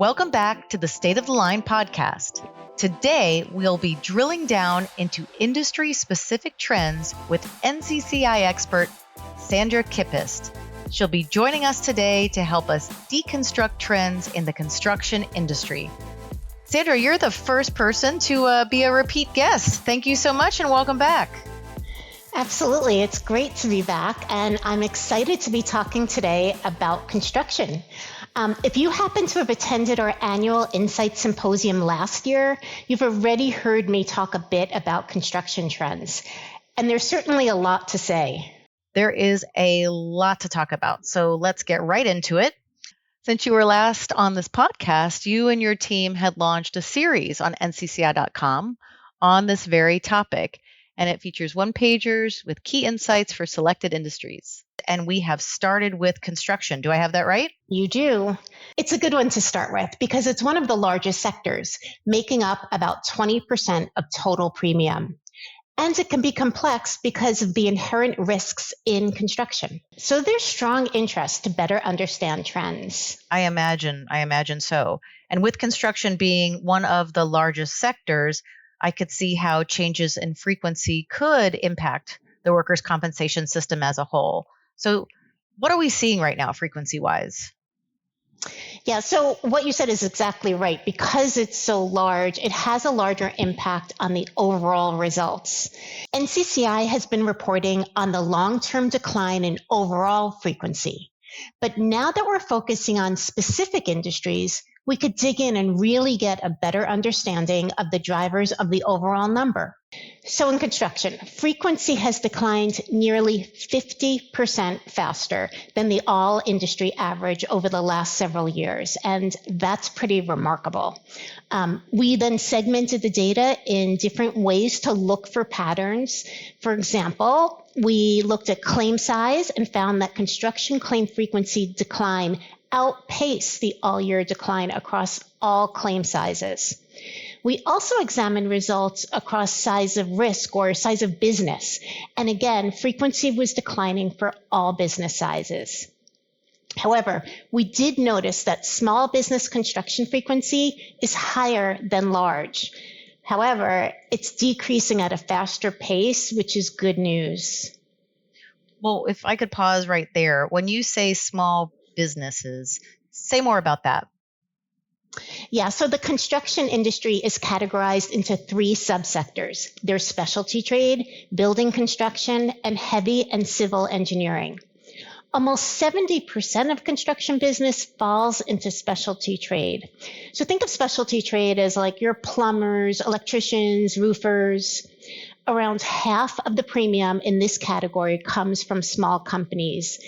Welcome back to the State of the Line podcast. Today, we'll be drilling down into industry-specific trends with NCCI expert Sandra Kipust. She'll be joining us today to help us deconstruct trends in the construction industry. Sandra, you're the first person to be a repeat guest. Thank you so much and welcome back. Absolutely. It's great to be back, and I'm excited to be talking today about construction. If you happen to have attended our annual Insight Symposium last year, you've already heard me talk a bit about construction trends, and there's certainly a lot to say. There is a lot to talk about, so let's get right into it. Since you were last on this podcast, you and your team had launched a series on ncci.com on this very topic, and it features one-pagers with key insights for selected industries. And we have started with construction. Do I have that right? You do. It's a good one to start with because it's one of the largest sectors, making up about 20% of total premium. And it can be complex because of the inherent risks in construction. So there's strong interest to better understand trends. I imagine so. And with construction being one of the largest sectors, I could see how changes in frequency could impact the workers' compensation system as a whole. So what are we seeing right now frequency-wise? Yeah, so what you said is exactly right. Because it's so large, it has a larger impact on the overall results. NCCI has been reporting on the long-term decline in overall frequency. But now that we're focusing on specific industries, we could dig in and really get a better understanding of the drivers of the overall number. So in construction, frequency has declined nearly 50% faster than the all industry average over the last several years, and that's pretty remarkable. We then segmented the data in different ways to look for patterns. For example, we looked at claim size and found that construction claim frequency decline outpaced the all-year decline across all claim sizes. We also examined results across size of risk or size of business. And again, frequency was declining for all business sizes. However, we did notice that small business construction frequency is higher than large. However, it's decreasing at a faster pace, which is good news. Well, if I could pause right there, when you say small businesses, say more about that. Yeah, so the construction industry is categorized into three subsectors. There's specialty trade, building construction, and heavy and civil engineering. Almost 70% of construction business falls into specialty trade. So think of specialty trade as like your plumbers, electricians, roofers. Around half of the premium in this category comes from small companies.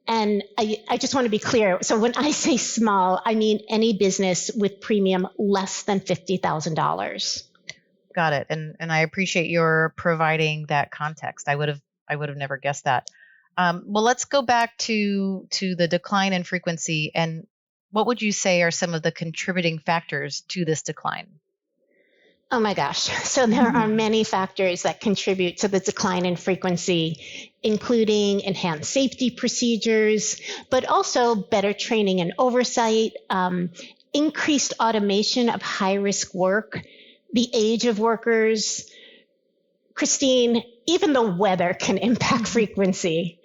And I just want to be clear. So when I say small, I mean any business with premium less than $50,000. Got it. And I appreciate your providing that context. I would have never guessed that. Well, let's go back to the decline in frequency. And what would you say are some of the contributing factors to this decline? Oh my gosh. So there are many factors that contribute to the decline in frequency, including enhanced safety procedures, but also better training and oversight, increased automation of high-risk work, the age of workers. Christine, even the weather can impact frequency.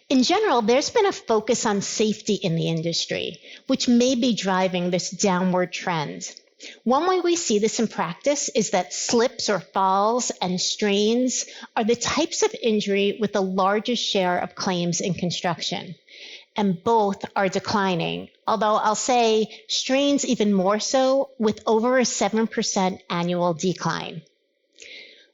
In general, there's been a focus on safety in the industry, which may be driving this downward trend. One way we see this in practice is that slips or falls and strains are the types of injury with the largest share of claims in construction. And both are declining, although I'll say strains even more so with over a 7% annual decline.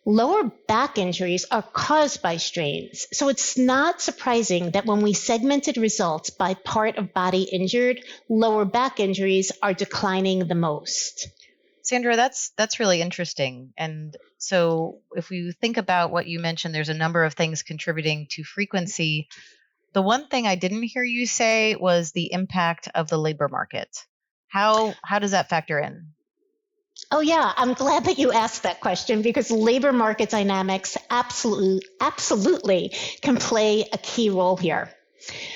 Lower back injuries are caused by strains, so it's not surprising that when we segmented results by part of body injured, lower back injuries are declining the most. Sandra, that's really interesting. And so if we think about what you mentioned, there's a number of things contributing to frequency. The one thing I didn't hear you say was the impact of the labor market. How does that factor in? Oh yeah, I'm glad that you asked that question because labor market dynamics absolutely can play a key role here.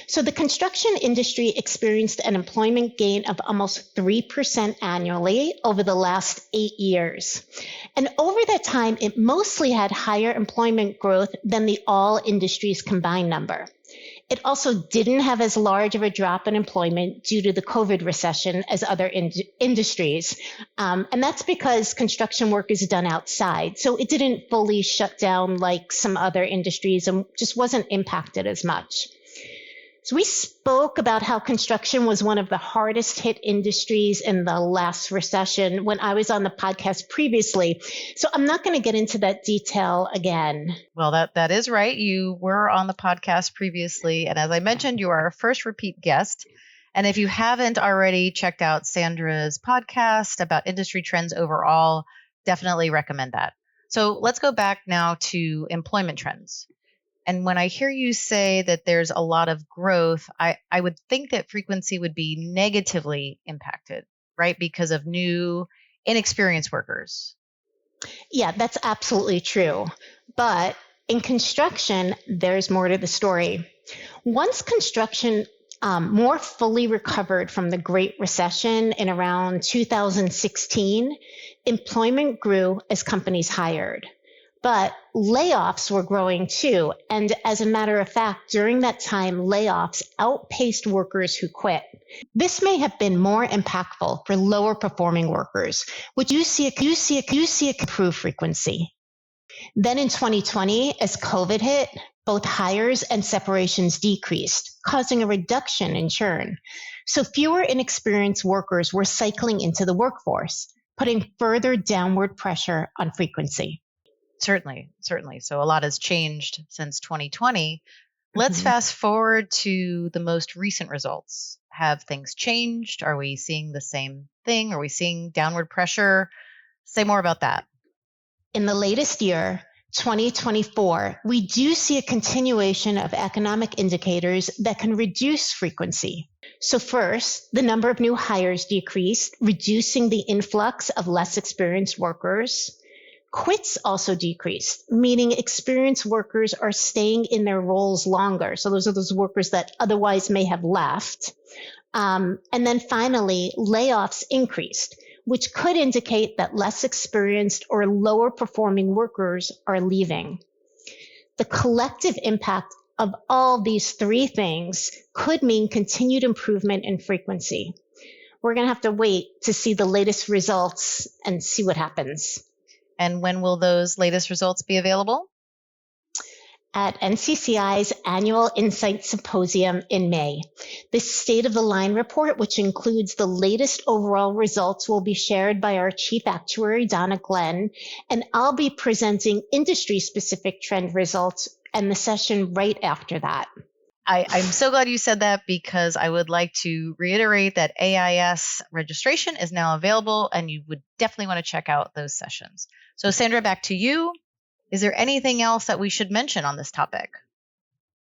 So the construction industry experienced an employment gain of almost 3% annually over the last 8 years. And over that time, it mostly had higher employment growth than the all industries combined number. It also didn't have as large of a drop in employment due to the COVID recession as other industries. And that's because construction work is done outside. So it didn't fully shut down like some other industries and just wasn't impacted as much. So we spoke about how construction was one of the hardest hit industries in the last recession when I was on the podcast previously. So I'm not going to get into that detail again. Well, that is right. You were on the podcast previously. And as I mentioned, you are our first repeat guest. And if you haven't already checked out Sandra's podcast about industry trends overall, definitely recommend that. So let's go back now to employment trends. And when I hear you say that there's a lot of growth, I would think that frequency would be negatively impacted, right? Because of new, inexperienced workers. Yeah, that's absolutely true. But in construction, there's more to the story. Once construction more fully recovered from the Great Recession in around 2016, employment grew as companies hired. But layoffs were growing too. And as a matter of fact, during that time, layoffs outpaced workers who quit. This may have been more impactful for lower performing workers, which you see improve frequency. Then in 2020, as COVID hit, both hires and separations decreased, causing a reduction in churn. So fewer inexperienced workers were cycling into the workforce, putting further downward pressure on frequency. Certainly. So a lot has changed since 2020. Let's fast forward to the most recent results. Have things changed? Are we seeing the same thing? Are we seeing downward pressure? Say more about that. In the latest year, 2024, we do see a continuation of economic indicators that can reduce frequency. So first, the number of new hires decreased, reducing the influx of less experienced workers. Quits also decreased, meaning experienced workers are staying in their roles longer. So those are those workers that otherwise may have left. And then finally, layoffs increased, which could indicate that less experienced or lower performing workers are leaving. The collective impact of all these three things could mean continued improvement in frequency. We're going to have to wait to see the latest results and see what happens. And when will those latest results be available? At NCCI's annual Insight Symposium in May. This State of the Line report, which includes the latest overall results, will be shared by our Chief Actuary, Donna Glenn, and I'll be presenting industry-specific trend results and the session right after that. I'm so glad you said that because I would like to reiterate that AIS registration is now available and you would definitely want to check out those sessions. So Sandra, back to you. Is there anything else that we should mention on this topic?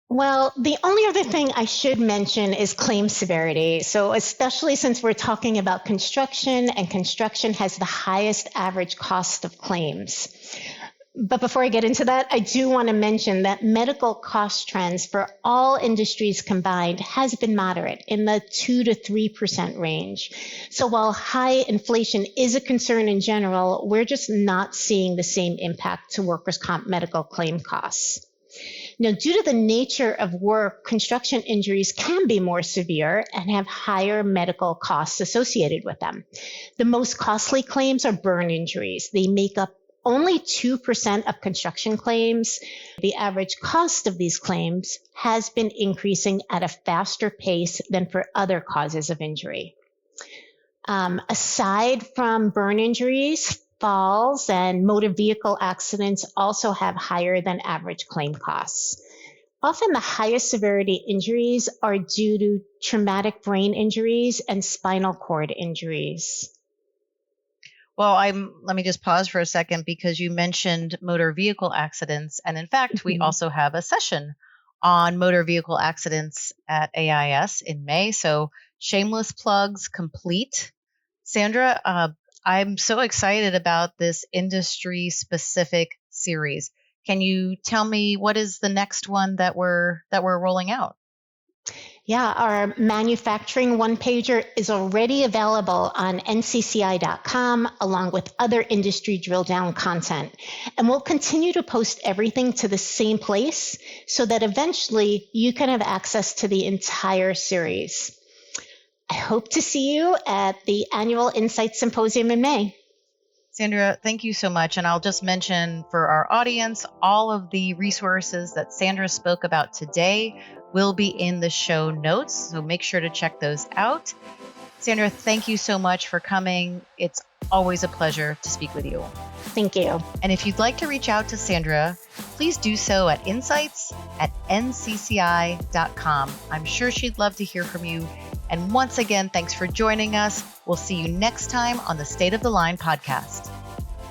Well, the only other thing I should mention is claim severity. So especially since we're talking about construction and construction has the highest average cost of claims. But before I get into that, I do want to mention that medical cost trends for all industries combined has been moderate in the 2 to 3% range. So while high inflation is a concern in general, we're just not seeing the same impact to workers' comp medical claim costs. Now, due to the nature of work, construction injuries can be more severe and have higher medical costs associated with them. The most costly claims are burn injuries. They make up only 2% of construction claims. The average cost of these claims has been increasing at a faster pace than for other causes of injury. Aside from burn injuries, falls and motor vehicle accidents also have higher than average claim costs. Often the highest severity injuries are due to traumatic brain injuries and spinal cord injuries. Well, let me just pause for a second because you mentioned motor vehicle accidents. And in fact, we also have a session on motor vehicle accidents at AIS in May. So shameless plugs complete. Sandra, I'm so excited about this industry specific series. Can you tell me what is the next one that we're rolling out? Yeah, our manufacturing one-pager is already available on ncci.com along with other industry drill down content. And we'll continue to post everything to the same place so that eventually you can have access to the entire series. I hope to see you at the annual Insight Symposium in May. Sandra, thank you so much. And I'll just mention for our audience, all of the resources that Sandra spoke about today will be in the show notes. So make sure to check those out. Sandra, thank you so much for coming. It's always a pleasure to speak with you. Thank you. And if you'd like to reach out to Sandra, please do so at insights@ncci.com. I'm sure she'd love to hear from you. And once again, thanks for joining us. We'll see you next time on the State of the Line podcast.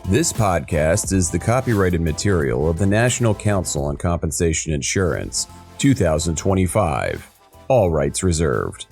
This podcast is the copyrighted material of the National Council on Compensation Insurance, 2025. All rights reserved.